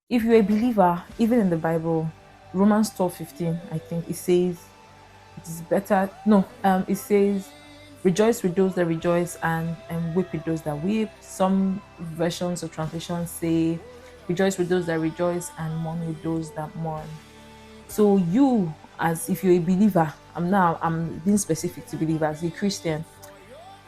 If you're a believer, even in the Bible, Romans 12:15, I think it says it is better. No, it says rejoice with those that rejoice and weep with those that weep. Some versions or translations say rejoice with those that rejoice and mourn with those that mourn. So you, as if you're a believer, I'm being specific to believers, a Christian,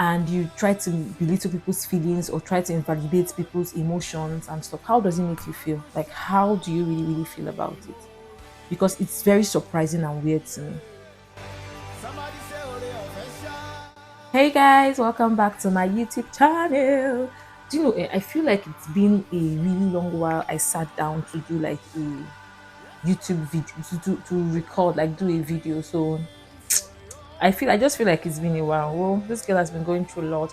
and you try to belittle people's feelings or try to invalidate people's emotions and stuff, how does it make you feel? Like, how do you really feel about it? Because it's very surprising and weird to me. Hey guys, welcome back to my YouTube channel. Do you know, I feel like it's been a really long while I sat down to do like a YouTube video, to record, like do a video. So I just feel like it's been a while. Well, this girl has been going through a lot.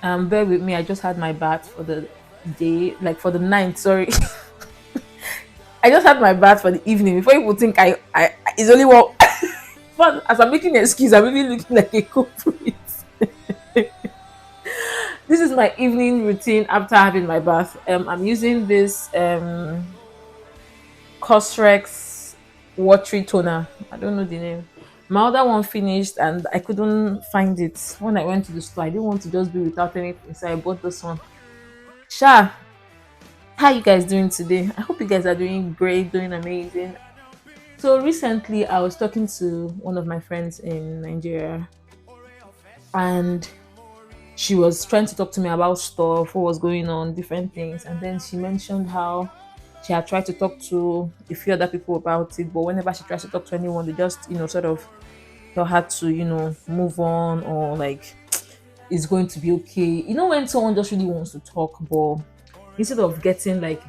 Bear with me, I just had my bath for the day, like for the night, sorry. I just had my bath for the evening. Before people think I it's only one. But as I'm making an excuse, I'm really looking like a culprit. This is my evening routine after having my bath. I'm using this Cosrex watery toner. I don't know the name. My other one finished and I couldn't find it when I went to the store. I didn't want to just be without anything, so I bought this one. Sha, how you guys doing today? I hope you guys are doing great, doing amazing. So recently, I was talking to one of my friends in Nigeria, and she was trying to talk to me about stuff, what was going on, different things. And then she mentioned how she had tried to talk to a few other people about it, but whenever she tries to talk to anyone, they just, sort of tell her to, move on, or like it's going to be okay. When someone just really wants to talk, but instead of getting like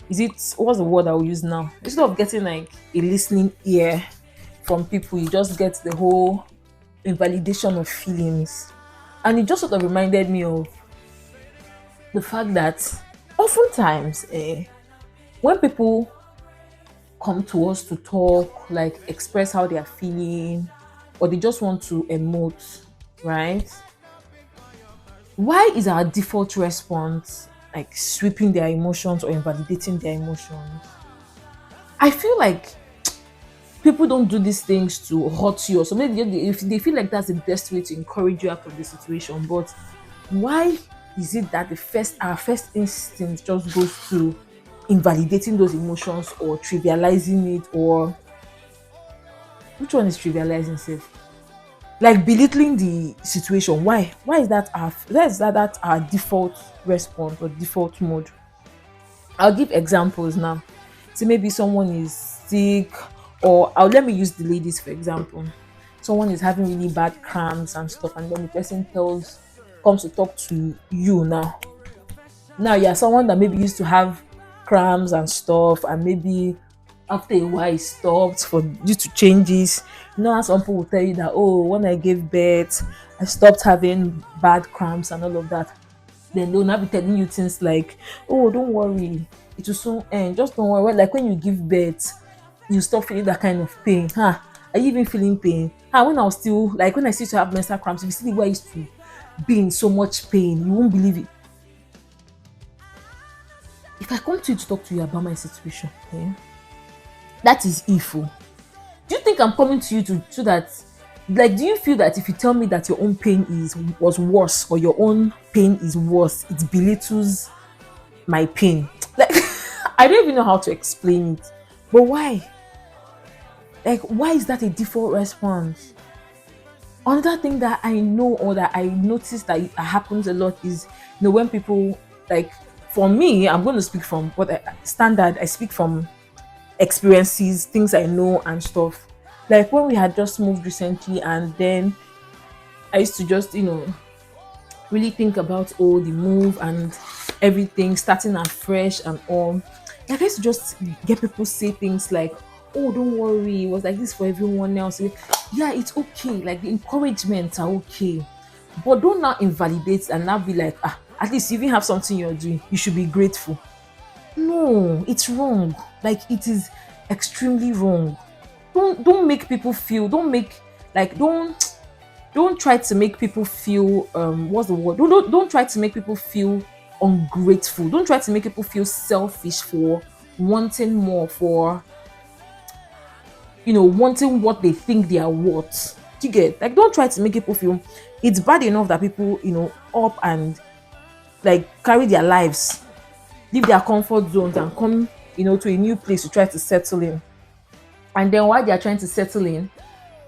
what's the word I will use now? Instead of getting like a listening ear from people, you just get the whole invalidation of feelings. And it just sort of reminded me of the fact that oftentimes, when people come to us to talk, like express how they are feeling, or they just want to emote, right? Why is our default response like sweeping their emotions or invalidating their emotions? I feel like people don't do these things to hurt you, or so maybe if they feel like that's the best way to encourage you out of the situation. But why is it that our first instinct just goes to invalidating those emotions or trivializing it? Or which one is trivializing self? Like belittling the situation. Why is that our default response or default mode? I'll give examples now. So maybe someone is sick, or let me use the ladies for example. Someone is having really bad cramps and stuff, and then the person comes to talk to you now. Now you're someone that maybe used to have cramps and stuff, and maybe after a while it stopped for due to changes. How some people will tell you that, oh, when I gave birth, I stopped having bad cramps and all of that. Then they'll not be telling you things like, oh, don't worry, it will soon end. Just don't worry. Well, like when you give birth, you stop feeling that kind of pain. Huh? Are you even feeling pain? When I was still like when I used to have menstrual cramps, if you see the way I used to be in so much pain, you won't believe it. If I come to you to talk to you about my situation, that is evil. Do you think I'm coming to you to so that, like, do you feel that if you tell me that your own pain was worse, or your own pain is worse, it belittles my pain? Like, I don't even know how to explain it. But why? Like, why is that a default response? Another thing that I know, or that I noticed that it happens a lot is, when people, like, for me, I'm going to speak from standard. I speak from experiences, things I know and stuff. Like when we had just moved recently, and then I used to just, really think about all the move and everything, starting afresh and all. Like I used to just get people say things like, oh, don't worry, it was like this for everyone else. Yeah, it's okay. Like the encouragements are okay. But don't now invalidate and now be like, at least you even have something you're doing. You should be grateful. No, it's wrong. Like it is extremely wrong. Don't make people feel. Don't try to make people feel. What's the word? Don't try to make people feel ungrateful. Don't try to make people feel selfish for wanting more, for wanting what they think they are worth. Do you get? Like, don't try to make people feel it's bad enough that people, up and like carry their lives, leave their comfort zones and come, to a new place to try to settle in. And then while they are trying to settle in,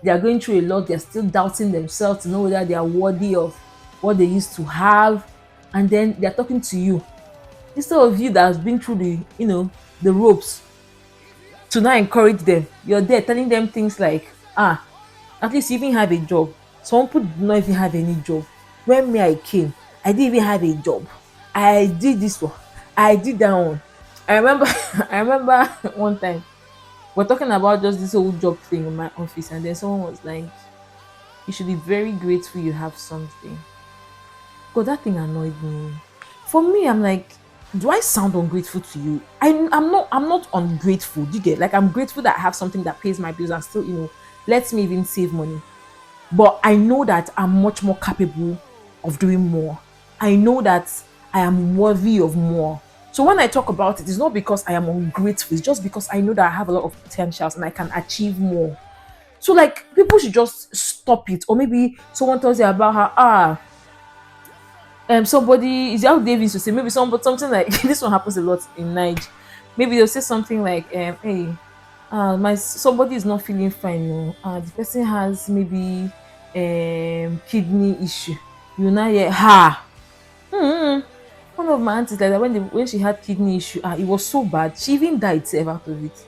they are going through a lot. They're still doubting themselves to know whether they are worthy of what they used to have. And then they're talking to you. Instead of you that has been through the ropes, to now encourage them, you're there telling them things like, at least you even have a job. Some people do not even have any job. When me I came, I didn't even have a job. I did this one, I did that one. I remember I remember one time we're talking about just this whole job thing in my office, and then someone was like, you should be very grateful you have something. Because that thing annoyed me. For me, I'm like, do I sound ungrateful to you? I'm not ungrateful. Do you get? Like, I'm grateful that I have something that pays my bills and still, lets me even save money. But I know that I'm much more capable of doing more. I know that I am worthy of more. So when I talk about it, it's not because I am ungrateful, it's just because I know that I have a lot of potentials and I can achieve more. So like, people should just stop it. Or maybe someone tells you about how somebody is how Davis to say, maybe something like this one happens a lot in Niger. Maybe they'll say something like, hey, my somebody is not feeling fine. No, the person has maybe kidney issue. You know, yeah, one of my aunties like that, when she had kidney issue, it was so bad. She even died save out of it.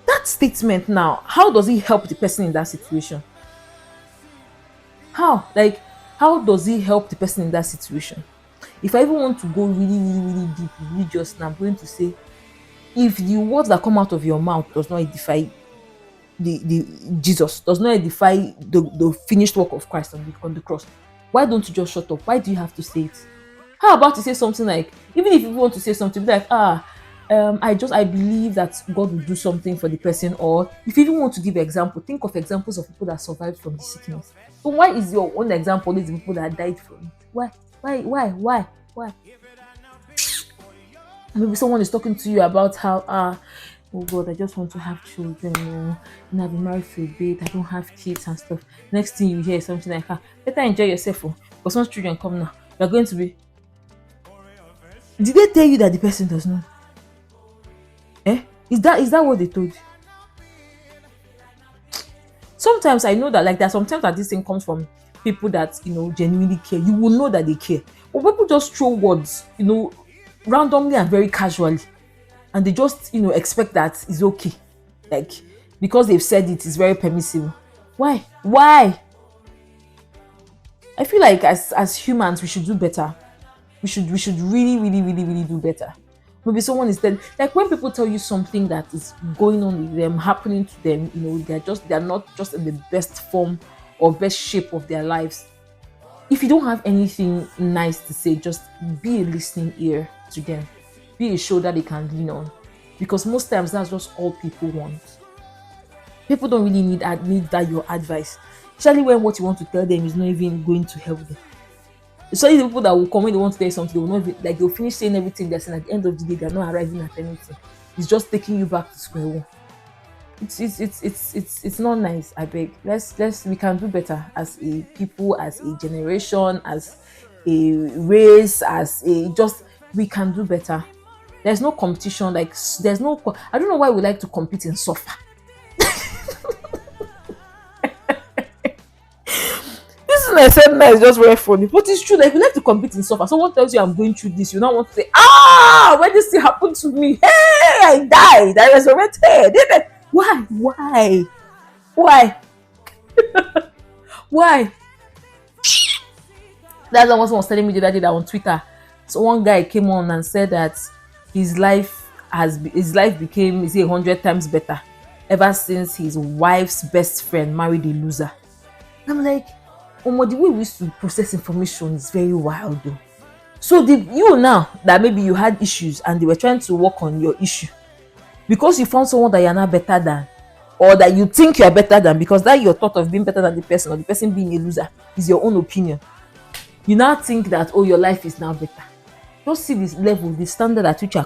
That statement now, how does it help the person in that situation? How? Like, how does it help the person in that situation? If I even want to go really, really, really deep religious, now I'm going to say, if the words that come out of your mouth does not edify the Jesus, does not edify the finished work of Christ on the cross, why don't you just shut up? Why do you have to say it? How about to say something like, even if you want to say something be like, I believe that God will do something for the person. Or if you even want to give example, think of examples of people that survived from the sickness. So why is your own example these people that died from it? Why? Maybe someone is talking to you about how oh God, I just want to have children, I've been married for a bit, I don't have kids and stuff. Next thing you hear is something like, better enjoy yourself, because once children come now, you're going to be. Did they tell you that the person does not? Is that what they told you? Sometimes I know that, like, there are sometimes that this thing comes from people that genuinely care. You will know that they care. But people just throw words, randomly and very casually, and they just expect that it's okay, like, because they've said it's very permissible. Why? I feel like as humans we should do better. We should really, really, really, really do better. Maybe someone is dead. Like, when people tell you something that is going on with them, happening to them, they're not just in the best form or best shape of their lives. If you don't have anything nice to say, just be a listening ear to them. Be a shoulder they can lean on. Because most times that's just all people want. People don't really need that your advice. Especially when what you want to tell them is not even going to help them. Especially the people that will come when they want to tell you something, they will not like, they'll finish saying everything they're saying. At the end of the day, they're not arriving at anything. It's just taking you back to square one. It's not nice. I beg. We can do better as a people, as a generation, as a race, we can do better. There's no competition. Like, I don't know why we like to compete and suffer. This is I said now is just very funny, but it's true. Like, we like to compete and suffer. Someone tells you I'm going through this, you now want to say, when this thing happened to me, hey, I died, I resurrected. Why? Why? That's what someone was telling me the other day that on Twitter. So one guy came on and said that his life became 100 times better ever since his wife's best friend married a loser. I'm like, the way we used to process information is very wild though. So you now that maybe you had issues and they were trying to work on your issue, because you found someone that you're not better than, or that you think you're better than, because that your thought of being better than the person or the person being a loser is your own opinion. You now think that, your life is now better. Just see this level, the standard at which you are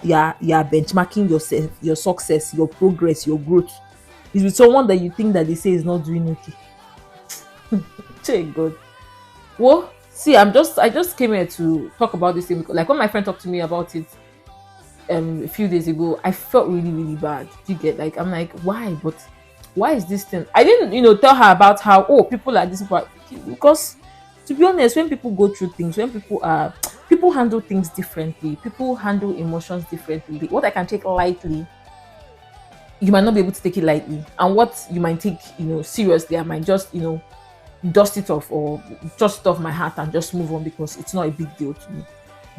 benchmarking yourself, your success, your progress, your growth is with someone that you think that they say is not doing okay. Thank God. Well, see, I just came here to talk about this thing because, like, when my friend talked to me about it a few days ago, I felt really, really bad. Do you get, like, I'm like, why? But why is this thing? I didn't, tell her about how, oh, people are this, because to be honest, when people go through things, when people handle things differently, people handle emotions differently. What I can take lightly, you might not be able to take it lightly, and what you might take, seriously, I might just, dust it off or dust it off my heart and just move on because it's not a big deal to me.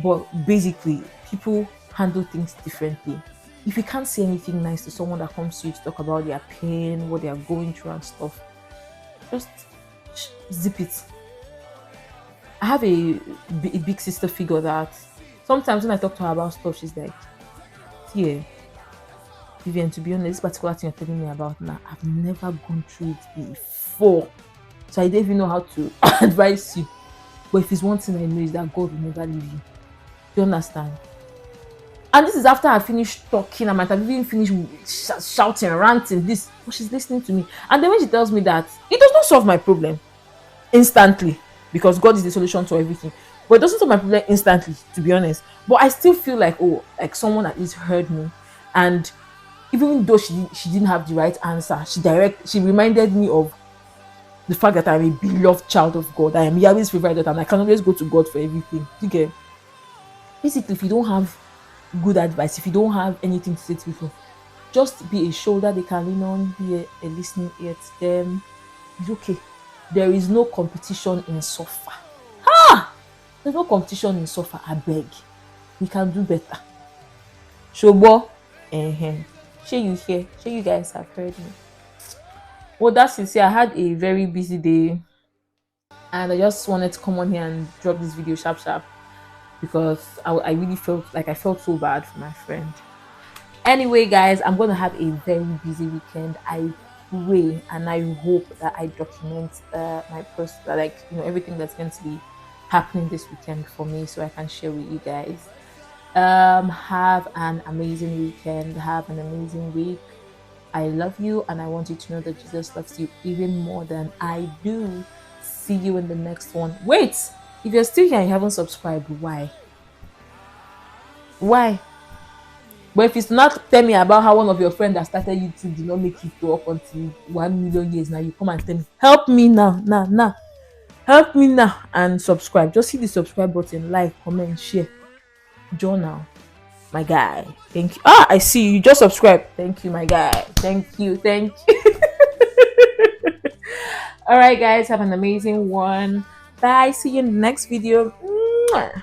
But basically, people handle things differently. If you can't say anything nice to someone that comes to you to talk about their pain, what they are going through and stuff, just zip it. I have a big sister figure that sometimes when I talk to her about stuff, she's like, yeah, Vivian, to be honest, this particular thing you're telling me about now, I've never gone through it before. So I don't even know how to advise you. But if it's one thing I know is that God will never leave you. Do you understand? And this is after I finished talking. I might have even finished shouting, ranting, this. But she's listening to me. And then when she tells me that, it does not solve my problem instantly. Because God is the solution to everything. But it doesn't solve my problem instantly, to be honest. But I still feel like, oh, like someone at least heard me. And even though she didn't have the right answer, she reminded me of the fact that I'm a beloved child of God. I am Yahweh's favorite daughter, and I can always go to God for everything. Okay. Basically, if you don't have good advice, if you don't have anything to say to people, just be a shoulder they can lean on, be a listening ear to them. It's okay. There is no competition in suffer. There's no competition in suffer. I beg. We can do better. Shobo. Shey you hear? Shey you guys have heard me? Well, that's it. See, I had a very busy day, and I just wanted to come on here and drop this video sharp sharp because I really felt so bad for my friend. Anyway, guys, I'm going to have a very busy weekend. I pray and I hope that I document my personal, everything that's going to be happening this weekend for me, so I can share with you guys. Have an amazing weekend. Have an amazing week. I love you, and I want you to know that Jesus loves you even more than I do. See you in the next one. Wait, if you're still here and you haven't subscribed, why? But if it's not, tell me about how one of your friends that started YouTube did not make it to up until 1 million years. Now you come and tell me, help me now, help me now, and subscribe. Just hit the subscribe button, like, comment, share. Journal, my guy. Thank you. I see you just subscribe. Thank you, my guy. Thank you. All right, guys, have an amazing one. Bye. See you in the next video. Mwah.